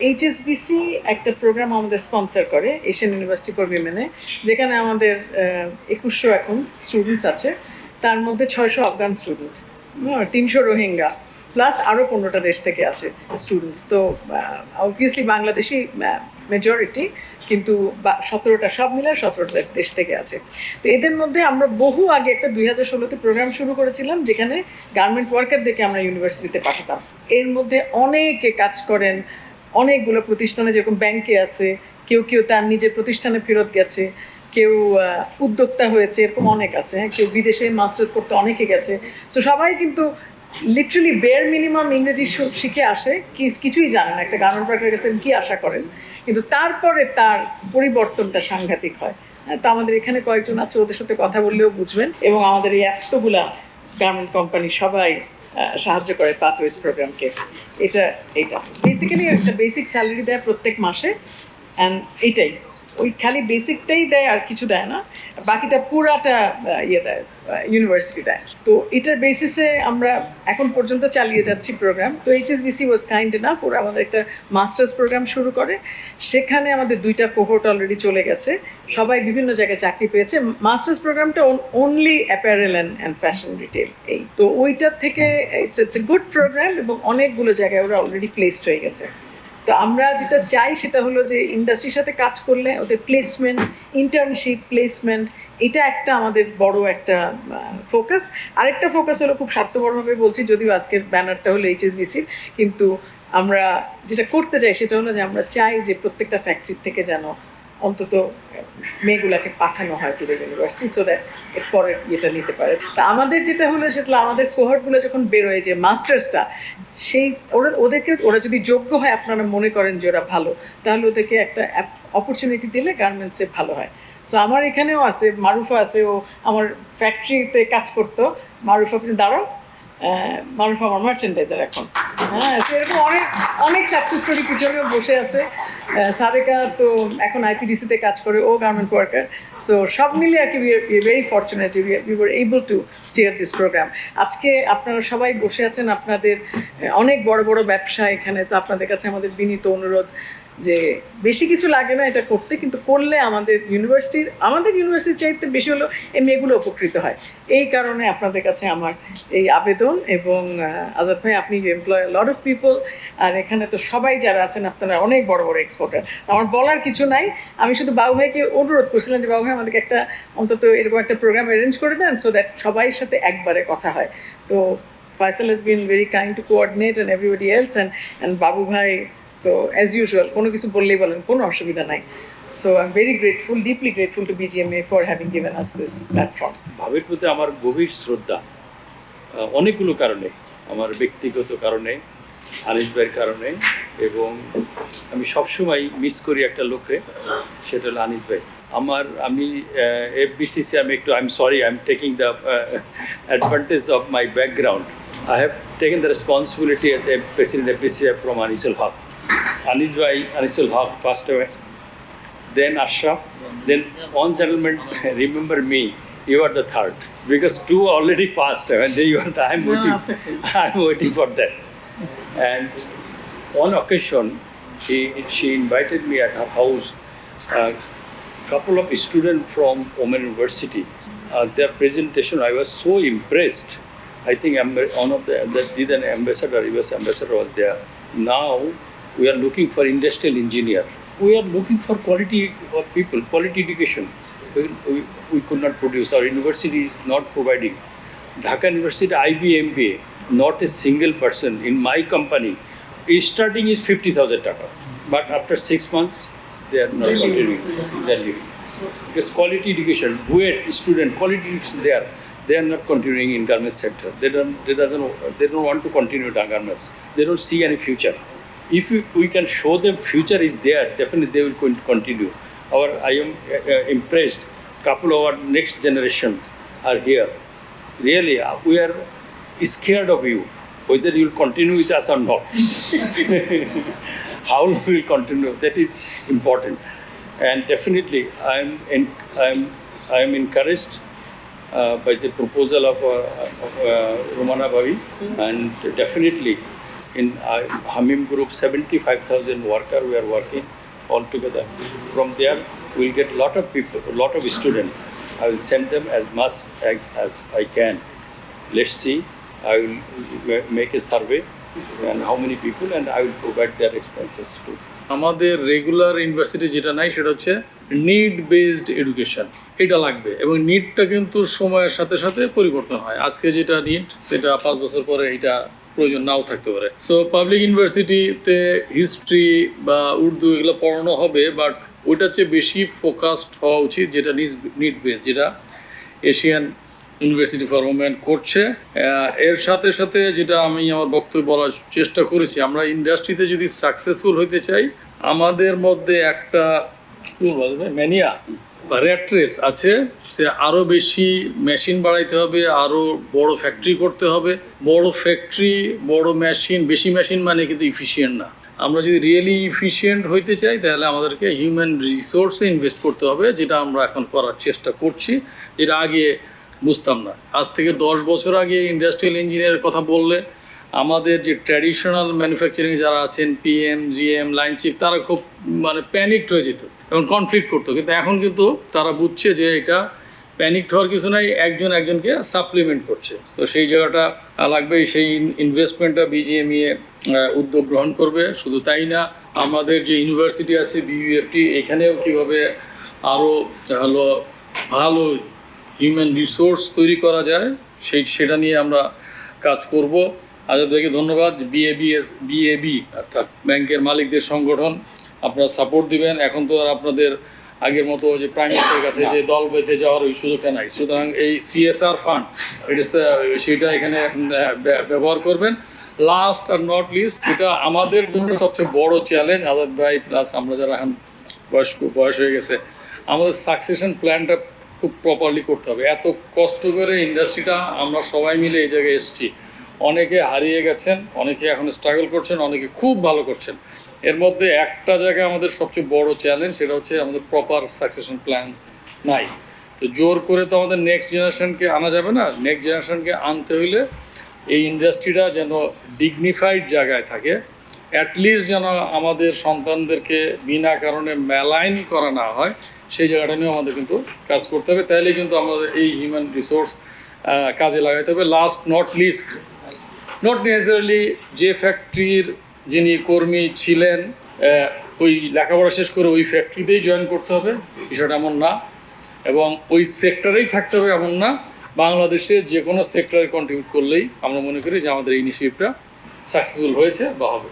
HSBC একটা programme আমাদের sponsor করে এশিয়ান ইউনিভার্সিটি ফর উইমেনে, যেখানে আমাদের 2100 এখন স্টুডেন্টস আছে, তার মধ্যে 600 আফগান স্টুডেন্ট, 300 রোহিঙ্গা, প্লাস আরও 15টা দেশ থেকে আছে স্টুডেন্টস। তো অবভিয়াসলি বাংলাদেশি মেজরিটি, কিন্তু 17টা সব মিলে 17টা দেশ থেকে আছে। তো এদের মধ্যে আমরা বহু আগে একটা 2016-তে প্রোগ্রাম শুরু করেছিলাম, যেখানে গার্মেন্ট ওয়ার্কারদেরকে আমরা ইউনিভার্সিটিতে পাঠাতাম। এর মধ্যে অনেকে কাজ করেন অনেকগুলো প্রতিষ্ঠানে, যেরকম ব্যাংকে আছে, কেউ কেউ তার নিজের প্রতিষ্ঠানে ফেরত গেছে, কেউ উদ্যোক্তা হয়েছে, এরকম অনেক আছে। হ্যাঁ, কেউ বিদেশে মাস্টার্স করতে অনেকে গেছে। তো সবাই কিন্তু লিটারালি বেয়ার মিনিমাম ইংরেজি শিখে আসে, কিছুই জানে না একটা গার্মেন্ট ওয়ার্কারের কাছে কী আশা করেন, কিন্তু তারপরে তার পরিবর্তনটা সাংঘাতিক হয়। তো আমাদের এখানে কয়েকজন আছে, ওদের সাথে কথা বললেও বুঝবেন। এবং আমাদের এই এতগুলা গার্মেন্ট কোম্পানি সবাই সাহায্য করে পাথওয়েজ প্রোগ্রামকে। এটা বেসিক্যালি একটা বেসিক স্যালারি দেয় প্রত্যেক মাসে, অ্যান্ড এইটাই, ওই খালি বেসিকটাই দেয়, আর কিছু দেয় না, বাকিটা পুরাটা দেয়, ইউনিভার্সিটি দেয়। তো এটার বেসিসে আমরা এখন পর্যন্ত চালিয়ে যাচ্ছি প্রোগ্রাম। তো এইচএসবিসি ওয়াজ কাইন্ড এনাফ, ওরা আমাদের একটা মাস্টার্স প্রোগ্রাম শুরু করে, সেখানে আমাদের 2টা কোহোর্ট অলরেডি চলে গেছে, সবাই বিভিন্ন জায়গায় চাকরি পেয়েছে। মাস্টার্স প্রোগ্রামটা only apparel and fashion retail, এই তো ওইটার থেকে ইটস এ গুড প্রোগ্রাম, এবং অনেকগুলো জায়গায় ওরা অলরেডি প্লেসড হয়ে গেছে। তো আমরা যেটা চাই সেটা হলো যে ইন্ডাস্ট্রির সাথে কাজ করলে ওদের প্লেসমেন্ট, ইন্টার্নশিপ, প্লেসমেন্ট, এটা একটা আমাদের বড় একটা ফোকাস। আরেকটা ফোকাস হলো, খুব স্বার্থপরভাবে বলছি, যদিও আজকের ব্যানারটা হলো এইচএসবিসির, কিন্তু আমরা যেটা করতে চাই সেটা হলো যে আমরা চাই যে প্রত্যেকটা ফ্যাক্টরি থেকে যেন অন্তত মেয়েগুলাকে পাঠানো হয় to the university, so that এর পরের ইয়েটা নিতে পারে। তা আমাদের যেটা হলো সেটা আমাদের কোহর্টগুলো যখন বেরোয়, যে মাস্টার্সটা, সেই ওরা যদি যোগ্য হয়, আপনারা মনে করেন যে ওরা ভালো, তাহলে ওদেরকে একটা অপরচুনিটি দিলে গার্মেন্টসে ভালো হয়। সো আমার এখানেও আছে, মারুফা আছে, ও আমার ফ্যাক্টরিতে কাজ করতো। মারুফা, দাঁড়াও, মারুফা আমার মার্চেন্ডাইজার এখন। হ্যাঁ, এরকম অনেক অনেক সাকসেস স্টোরি পিছনেও বসে আছে। সাদেকা তো এখন আইপিডিসিতে কাজ করে, ও গার্মেন্ট ওয়ার্কার। সো সব মিলিয়ে আর কি very fortunate we were able to steer this program. আজকে আপনারা সবাই বসে আছেন, আপনাদের অনেক বড় বড় ব্যবসা এখানে। তো আপনাদের কাছে আমাদের বিনীত অনুরোধ যে বেশি কিছু লাগে না এটা করতে, কিন্তু করলে আমাদের ইউনিভার্সিটির চাইতে বেশি হলো এই মেয়েগুলো উপকৃত হয়। এই কারণে আপনাদের কাছে আমার এই আবেদন। এবং আজাদ ভাই, আপনি এমপ্লয় লট অফ পিপল, আর এখানে তো সবাই যারা আছেন আপনারা অনেক বড় বড় এক্সপোর্টার। আমার বলার কিছু নাই, আমি শুধু বাবু ভাইকে অনুরোধ করছিলাম যে বাবু ভাই আমাদেরকে একটা অন্তত এরকম একটা প্রোগ্রাম অ্যারেঞ্জ করে দেন, সো দ্যাট সবাই সাথে একবারে কথা হয়। তো Faisal has been very kind to coordinate and everybody else, and বাবু ভাই তো অ্যাজ ইউজুয়াল কোনো কিছু বললেই বলেন, কোনো অসুবিধা নাই। So I am very grateful, deeply grateful to BGMA for having given us this platform. ভাবের প্রতি আমার গভীর শ্রদ্ধা, অনেকগুলো কারণে। আমার ব্যক্তিগত কারণে, আনিস ভাইয়ের কারণে, এবং আমি সবসময় মিস করি একটা লোককে, সেটা হলো আনিস ভাই। আমি FBCC, I am sorry, I am taking the advantage of my background. I have taken the responsibility as a president of FBCI from Anisul Haq. Anisul Haq passed away. Then Ashraf, then one gentleman, remember me, you are the third. Because two already passed, and then you are the, I'm waiting for that. And on occasion, she invited me at her house, a couple of students from Oman University. Their presentation, I was so impressed. I think one of the ambassador, US ambassador was there. Now we are looking for industrial engineer. We are looking for quality of people, quality education. We could not produce. Our university is not providing. Dhaka University IBMBA, not a single person in my company. Starting is 50,000 taka, but after 6 months they are not continuing. They are leaving. Because quality education, BUET student, quality education there. They are not continuing in garment sector. They don't want to continue in garments. They don't see any future. If we can show them future is there, definitely they will continue. I am impressed. Couple of our next generation are here. Really, we are scared of you, whether you will continue with us or not. How we will continue, that is important. And definitely, I am encouraged by the proposal of Romana Bhavi, and definitely in Hamim Group, 75,000 worker we are working all together. From there, we'll get lot of people, a lot of students. I will send them as much as I can. Let's see. I will make a survey and how many people, and I will provide their expenses too. আমাদের regular university যেটা নাই সেটা হচ্ছে need based education, এটা লাগবে। এবং নিডটা কিন্তু সময়ের সাথে সাথে পরিবর্তন হয়। আজকে যেটা নিড সেটা 5 বছর পরে এটা প্রয়োজন নাও থাকতে পারে। সো পাবলিক ইউনিভার্সিটিতে হিস্ট্রি বা উর্দু এগুলো পড়ানো হবে, বাট ওইটার চেয়ে বেশি ফোকাসড হওয়া উচিত যেটা নিড বেস, যেটা এশিয়ান ইউনিভার্সিটি ফর ওমেন করছে। এর সাথে সাথে যেটা আমি আমার বক্তব্য বলার চেষ্টা করেছি, আমরা ইন্ডাস্ট্রিতে যদি সাকসেসফুল হইতে চাই, আমাদের মধ্যে একটা ম্যানিয়া বা র্যাট রেস আছে, সে আরও বেশি মেশিন বাড়াইতে হবে, আরও বড় ফ্যাক্টরি করতে হবে। বড় ফ্যাক্টরি, বড় মেশিন, বেশি মেশিন মানে কিন্তু ইফিসিয়েন্ট না। আমরা যদি রিয়েলি ইফিসিয়েন্ট হইতে চাই তাহলে আমাদেরকে হিউম্যান রিসোর্সে ইনভেস্ট করতে হবে, যেটা আমরা এখন করার চেষ্টা করছি, যেটা আগে বুঝতাম না। আজ থেকে 10 বছর আগে ইন্ডাস্ট্রিয়াল ইঞ্জিনিয়ারের কথা বললে আমাদের যে ট্র্যাডিশনাল ম্যানুফ্যাকচারিং যারা আছেন, পিএম, জিএম, লাইন চিফ, তারা খুব প্যানিকড হয়ে যেত এবং কনফ্লিক্ট করতো। কিন্তু এখন কিন্তু তারা বুঝছে যে এটা প্যানিকড হওয়ার কিছু নাই, একজন একজনকে সাপ্লিমেন্ট করছে। তো সেই জায়গাটা লাগবে, সেই ইনভেস্টমেন্টটা বিজিএমইএ উদ্যোগ গ্রহণ করবে। শুধু তাই না, আমাদের যে ইউনিভার্সিটি আছে বিইউএফটি, এখানেও কীভাবে আরও ভালো হিউম্যান রিসোর্স তৈরি করা যায় সেটা নিয়ে আমরা কাজ করব। আজাদ ভাইকে ধন্যবাদ। বিএবি অর্থাৎ ব্যাংকের মালিকদের সংগঠন, আপনারা সাপোর্ট দিবেন। এখন তো আর আপনাদের আগের মতো যে প্রাইম মিনিস্টারের কাছে যে দল বেঁধে যাওয়ার ওই সুযোগটা নাই। সুতরাং এই সিএসআর ফান্ড সেটা এখানে ব্যবহার করবেন। লাস্ট আর নট লিস্ট, এটা আমাদের জন্য সবচেয়ে বড় চ্যালেঞ্জ, আজাদ ভাই প্লাস আমরা যারা এখন বয়স হয়ে গেছে, আমাদের সাকসেশন প্ল্যানটা খুব প্রপারলি করতে হবে। এত কষ্ট করে ইন্ডাস্ট্রিটা আমরা সবাই মিলে এই জায়গায় এসেছি। অনেকে হারিয়ে গেছেন, অনেকে এখন স্ট্রাগল করছেন, অনেকে খুব ভালো করছেন। এর মধ্যে একটা জায়গায় আমাদের সবচেয়ে বড় চ্যালেঞ্জ, সেটা হচ্ছে আমাদের প্রপার সাকসেশন প্ল্যান নাই। তো জোর করে তো আমাদের নেক্সট জেনারেশনকে আনা যাবে না। নেক্সট জেনারেশনকে আনতে হইলে এই ইন্ডাস্ট্রিটা যেন ডিগনিফাইড জায়গায় থাকে, অ্যাটলিস্ট যেন আমাদের সন্তানদেরকে বিনা কারণে মেলাইন করা না হয়, সেই জায়গাটা নিয়েও আমাদের কিন্তু কাজ করতে হবে। তাইলে কিন্তু আমাদের এই হিউম্যান রিসোর্স কাজে লাগাতে হবে। Last not list, not necessarily যে ফ্যাক্টরির যিনি কর্মী ছিলেন ওই লেখাপড়া শেষ করে ওই ফ্যাক্টরিতেই জয়েন করতে হবে, বিষয়টা এমন না। এবং ওই সেক্টরেই থাকতে হবে এমন না। বাংলাদেশে যে কোনো সেক্টরে কন্ট্রিবিউট করলেই আমরা মনে করি যে আমাদের এই ইনিশিয়েটিভটা সাকসেসফুল হয়েছে বা হবে।